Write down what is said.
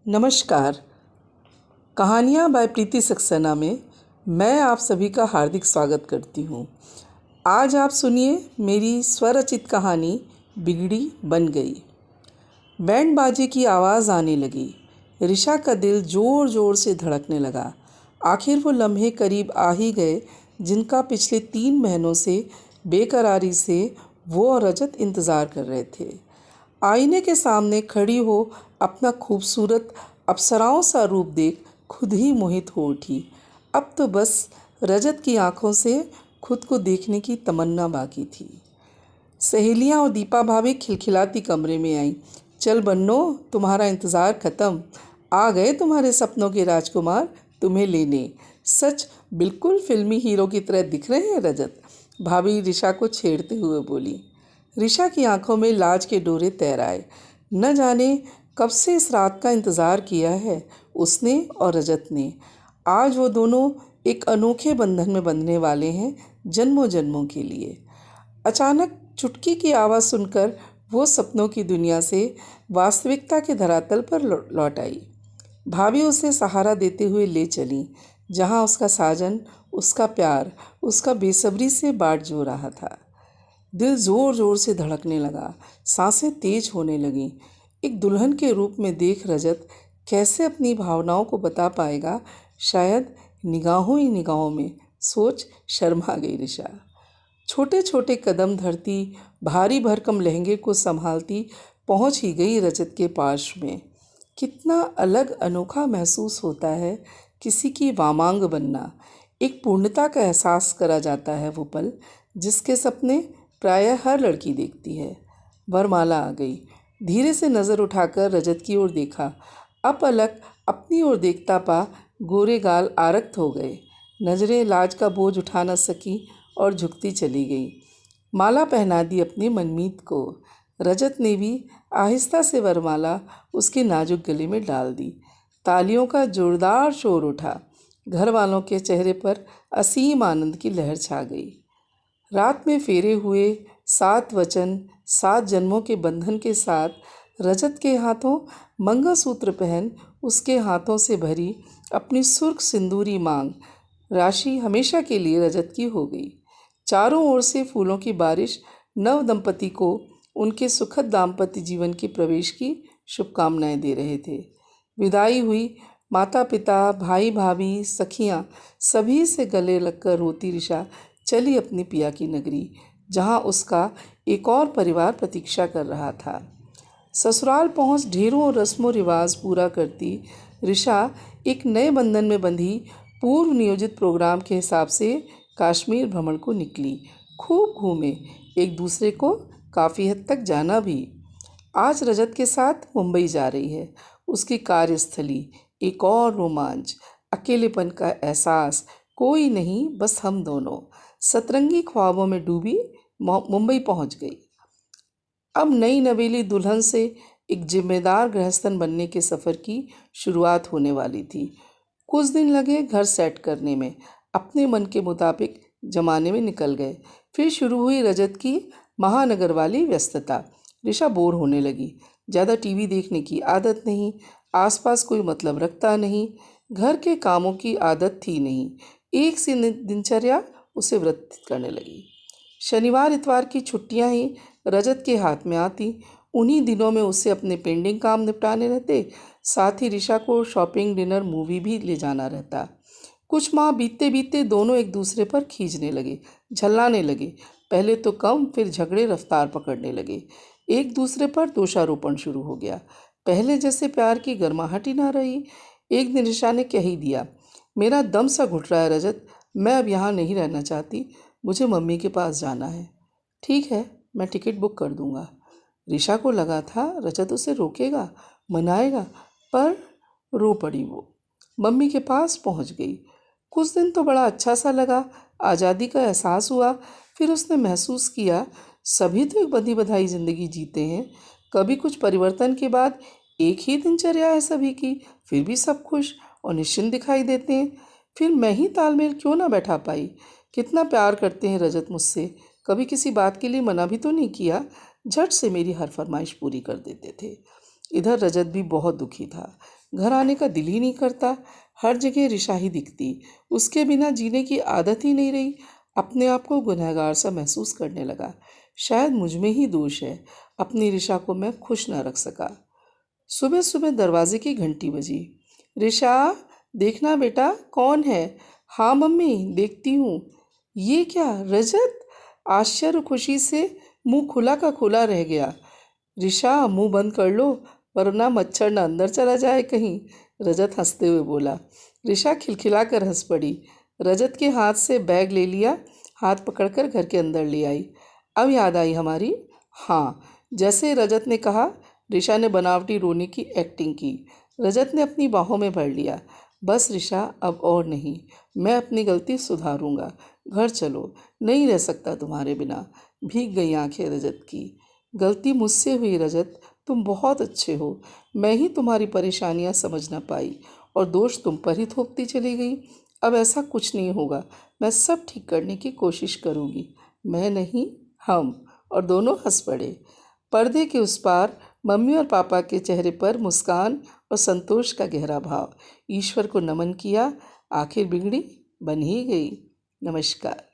नमस्कार। कहानियाँ बाय प्रीति सक्सेना में मैं आप सभी का हार्दिक स्वागत करती हूँ। आज आप सुनिए मेरी स्वरचित कहानी बिगड़ी बन गई। बैंड बाजे की आवाज़ आने लगी। ऋषा का दिल ज़ोर ज़ोर से धड़कने लगा। आखिर वो लम्हे करीब आ ही गए जिनका पिछले 3 महीनों से बेकरारी से वो और रजत इंतज़ार कर रहे थे। आईने के सामने खड़ी हो अपना खूबसूरत अप्सराओं सा रूप देख खुद ही मोहित हो उठी। अब तो बस रजत की आंखों से खुद को देखने की तमन्ना बाकी थी। सहेलियां और दीपा भाभी खिलखिलाती कमरे में आईं। चल बन्नो, तुम्हारा इंतज़ार ख़त्म। आ गए तुम्हारे सपनों के राजकुमार तुम्हें लेने। सच बिल्कुल फिल्मी हीरो की तरह दिख रहे हैं रजत, भाभी ऋषा को छेड़ते हुए बोली। ऋषा की आंखों में लाज के डोरे तैर आए। न जाने कब से इस रात का इंतज़ार किया है उसने और रजत ने। आज वो दोनों एक अनोखे बंधन में बंधने वाले हैं, जन्मों जन्मों के लिए। अचानक चुटकी की आवाज़ सुनकर वो सपनों की दुनिया से वास्तविकता के धरातल पर लौट आई। भाभी उसे सहारा देते हुए ले चली, जहाँ उसका साजन, उसका प्यार, उसका बेसब्री से बाट जो रहा था। दिल ज़ोर ज़ोर से धड़कने लगा, सांसें तेज होने लगीं। एक दुल्हन के रूप में देख रजत कैसे अपनी भावनाओं को बता पाएगा, शायद निगाहों ही निगाहों में सोच शर्मा गई ऋषा। छोटे छोटे कदम धरती, भारी भरकम लहंगे को संभालती पहुंच ही गई रजत के पार्श्व में। कितना अलग अनोखा महसूस होता है किसी की वामांग बनना। एक पूर्णता का एहसास करा जाता है वो पल जिसके सपने प्रायः हर लड़की देखती है। वरमाला आ गई। धीरे से नज़र उठाकर रजत की ओर देखा। अपलक अपनी ओर देखता पा गोरे गाल आरक्त हो गए। नजरें लाज का बोझ उठा न सकी और झुकती चली गई। माला पहना दी अपने मनमीत को। रजत ने भी आहिस्ता से वरमाला उसके नाजुक गले में डाल दी। तालियों का जोरदार शोर उठा। घर वालों के चेहरे पर असीम आनंद की लहर छा गई। रात में फेरे हुए 7 वचन, 7 जन्मों के बंधन के साथ रजत के हाथों मंगलसूत्र पहन उसके हाथों से भरी अपनी सुर्ख सिंदूरी मांग राशि हमेशा के लिए रजत की हो गई। चारों ओर से फूलों की बारिश नव दंपति को उनके सुखद दाम्पत्य जीवन के प्रवेश की शुभकामनाएं दे रहे थे। विदाई हुई। माता पिता, भाई भाभी, सखियां सभी से गले लगकर रोती ऋषा चली अपनी पिया की नगरी, जहां उसका एक और परिवार प्रतीक्षा कर रहा था। ससुराल पहुंच ढेरों रस्मों रिवाज पूरा करती ऋषा एक नए बंधन में बंधी पूर्व नियोजित प्रोग्राम के हिसाब से कश्मीर भ्रमण को निकली। खूब घूमे, एक दूसरे को काफ़ी हद तक जाना भी। आज रजत के साथ मुंबई जा रही है। उसकी कार्यस्थली, एक और रोमांच, अकेलेपन का एहसास, कोई नहीं बस हम दोनों। सतरंगी ख्वाबों में डूबी मुंबई पहुंच गई। अब नई नवेली दुल्हन से एक जिम्मेदार गृहस्थन बनने के सफ़र की शुरुआत होने वाली थी। कुछ दिन लगे घर सेट करने में, अपने मन के मुताबिक जमाने में निकल गए। फिर शुरू हुई रजत की महानगर वाली व्यस्तता। ऋषा बोर होने लगी। ज़्यादा टीवी देखने की आदत नहीं, आसपास कोई मतलब रखता नहीं, घर के कामों की आदत थी नहीं। एक सी दिनचर्या उसे व्यतीत करने लगी। शनिवार इतवार की छुट्टियां ही रजत के हाथ में आती। उन्हीं दिनों में उसे अपने पेंडिंग काम निपटाने रहते, साथ ही ऋषा को शॉपिंग, डिनर, मूवी भी ले जाना रहता। कुछ माह बीतते बीतते दोनों एक दूसरे पर खींचने लगे, झल्लाने लगे। पहले तो कम, फिर झगड़े रफ्तार पकड़ने लगे। एक दूसरे पर दोषारोपण शुरू हो गया। पहले जैसे प्यार की गर्माहट ही ना रही। एक दिन ऋषा ने कह ही दिया, मेरा दम सा घुट रहा है रजत, मैं अब यहाँ नहीं रहना चाहती, मुझे मम्मी के पास जाना है। ठीक है, मैं टिकट बुक कर दूँगा। ऋषा को लगा था रजत उसे रोकेगा, मनाएगा, पर रो पड़ी वो। मम्मी के पास पहुँच गई। कुछ दिन तो बड़ा अच्छा सा लगा, आज़ादी का एहसास हुआ। फिर उसने महसूस किया सभी तो एक बंधी बधाई ज़िंदगी जीते हैं, कभी कुछ परिवर्तन के बाद एक ही दिनचर्या है सभी की, फिर भी सब खुश और निश्चिंत दिखाई देते हैं। फिर मैं ही तालमेल क्यों ना बैठा पाई। कितना प्यार करते हैं रजत मुझसे, कभी किसी बात के लिए मना भी तो नहीं किया, झट से मेरी हर फरमाइश पूरी कर देते थे। इधर रजत भी बहुत दुखी था। घर आने का दिल ही नहीं करता। हर जगह रिशा ही दिखती। उसके बिना जीने की आदत ही नहीं रही। अपने आप को गुनहगार सा महसूस करने लगा। शायद मुझ में ही दोष है, अपनी रिशा को मैं खुश न रख सका। सुबह सुबह दरवाजे की घंटी बजी। रिशा, देखना बेटा, कौन है? हाँ मम्मी, देखती हूँ। ये क्या, रजत? आश्चर्य खुशी से मुंह खुला का खुला रह गया। रिशा, मुंह बंद कर लो, वरना मच्छर न अंदर चला जाए कहीं, रजत हंसते हुए बोला। रिशा खिलखिलाकर हंस पड़ी। रजत के हाथ से बैग ले लिया, हाथ पकड़कर घर के अंदर ले आई। अब याद आई हमारी। हाँ, जैसे रजत ने कहा, रिशा ने बनावटी रोने की एक्टिंग की। रजत ने अपनी बाहों में भर लिया। बस रिशा, अब और नहीं, मैं अपनी गलती सुधारूंगा। घर चलो, नहीं रह सकता तुम्हारे बिना। भीग गई आंखें रजत की। गलती मुझसे हुई रजत, तुम बहुत अच्छे हो। मैं ही तुम्हारी परेशानियां समझ न पाई और दोष तुम पर ही थोपती चली गई। अब ऐसा कुछ नहीं होगा, मैं सब ठीक करने की कोशिश करूंगी। मैं नहीं, हम। और दोनों हंस पड़े। पर्दे के उस पार मम्मी और पापा के चेहरे पर मुस्कान और संतोष का गहरा भाव। ईश्वर को नमन किया। आखिर बिगड़ी बन ही गई। नमस्कार।